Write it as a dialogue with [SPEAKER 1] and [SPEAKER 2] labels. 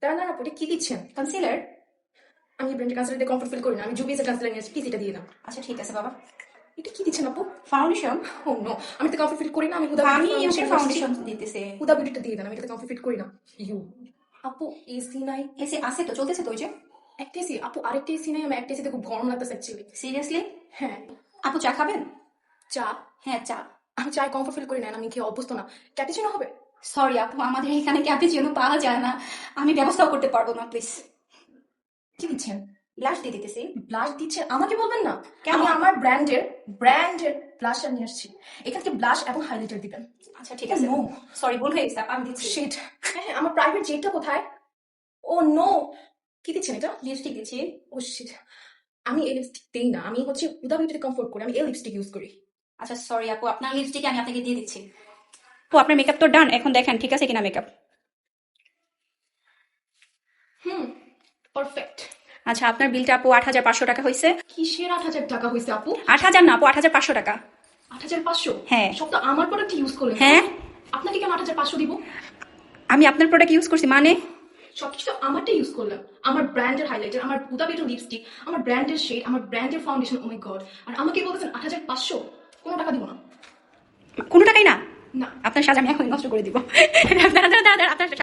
[SPEAKER 1] দাঁড়ান দাঁড়ান আপু, এটা কি দিচ্ছেন?
[SPEAKER 2] কনসিলার?
[SPEAKER 1] আমি এই ব্র্যান্ডের কনসিলার দিয়ে কমফোর্ট ফিল করি না। আমি জুবিএস এর কনসিলার নিয়েছি, প্লিজ এটা দিয়ে দাও।
[SPEAKER 2] আচ্ছা ঠিক আছে বাবা।
[SPEAKER 1] এটা কি দিচ্ছেন আপু?
[SPEAKER 2] ফাউন্ডেশন?
[SPEAKER 1] ও নো, আমি তো কমফোর্ট ফিল করি না। আমি হুদা
[SPEAKER 2] আমি
[SPEAKER 1] বিউটি
[SPEAKER 2] ওকে ফাউন্ডেশন দিতেছে।
[SPEAKER 1] হুদা বিউটিটা দিয়ে দেন, আমি এটাতে কমফোর্ট ফিল করি না। ইউ আপু, এসি নাই?
[SPEAKER 2] এসি আছে তো, চলতেছে তো ওই যে।
[SPEAKER 1] একটা এসি আপু, আরেকটা এসি নাই? আমি একটা এসিতে খুব গরম লাগতেছে অ্যাকচুয়ালি।
[SPEAKER 2] সিরিয়াসলি?
[SPEAKER 1] হ্যাঁ।
[SPEAKER 2] আপু চা খাবেন?
[SPEAKER 1] চা?
[SPEAKER 2] হ্যাঁ চা।
[SPEAKER 1] আমি চায় কমফোর্ট ফিল করি না, আমি খেয়ে অভ্যস্ত না। ক্যাপুচিনো হবে?
[SPEAKER 2] সরি আপু, আমাদের এখানে ক্যাপুচিনো পাওয়া যায় না, আমি ব্যবস্থাও করতে পারবো না, প্লিজ।
[SPEAKER 1] কি দিচ্ছেন?
[SPEAKER 2] ব্লাশ দিয়ে দিতেছি।
[SPEAKER 1] ব্লাশ দিচ্ছেন? আমাকে বলবেন না?
[SPEAKER 2] কেন?
[SPEAKER 1] আমি আমার ব্র্যান্ডের ব্লাশার নিয়ে আসছি। এখান থেকে ব্লাশ এবং হাইলাইটার দিবেন।
[SPEAKER 2] আচ্ছা ঠিক আছে।
[SPEAKER 1] নো,
[SPEAKER 2] সরি ভুল হয়ে গেছে, আমি দিচ্ছি।
[SPEAKER 1] শিট। হ্যাঁ হ্যাঁ, আমার প্রাইভেট জেটটা কোথায়? ও নো, কি দিচ্ছেন এটা?
[SPEAKER 2] লিপস্টিক দিচ্ছি।
[SPEAKER 1] ও শিট, আমি এই লিপস্টিক দিই না। আমি হচ্ছে হুদা বিউটিতে কমফোর্ট করি, আমি এই লিপস্টিক ইউজ করি।
[SPEAKER 2] আচ্ছা সরি আপু, আপনার লিপস্টিক আমি আপনাকে দিয়ে দিচ্ছি। আপু আপনার মেকআপ তো ডান, এখন দেখেন ঠিক আছে কিনা মেকআপ।
[SPEAKER 1] হুম, পারফেক্ট।
[SPEAKER 2] আচ্ছা আপনার বিলটা আপু 8,500 টাকা হয়েছে।
[SPEAKER 1] কিসের 8,000 টাকা হয়েছে আপু?
[SPEAKER 2] 8,000 না আপু, 8,500 টাকা।
[SPEAKER 1] 8,500?
[SPEAKER 2] হ্যাঁ।
[SPEAKER 1] সব তো আমার প্রোডাক্ট ইউজ করলেন।
[SPEAKER 2] হ্যাঁ।
[SPEAKER 1] আপনাকে কেন 8,500 দিব?
[SPEAKER 2] আমি আপনার প্রোডাক্ট ইউজ করছি মানে?
[SPEAKER 1] সবকিছু তো আমারটা ইউজ করলাম। আমার ব্র্যান্ডের হাইলাইটার, আমার হুদা বিউটির লিপস্টিক, আমার ব্র্যান্ডের শেড, আমার ব্র্যান্ডের ফাউন্ডেশন। ও মাই গড, আর আমাকে বলতেছেন 8,500? কোনো টাকা দিব না।
[SPEAKER 2] কোনো টাকাই না?
[SPEAKER 1] না।
[SPEAKER 2] আপনার সাজ আমি এখন নষ্ট করে দিব। দাঁড়া দাঁড়া দাঁড়া, আপনার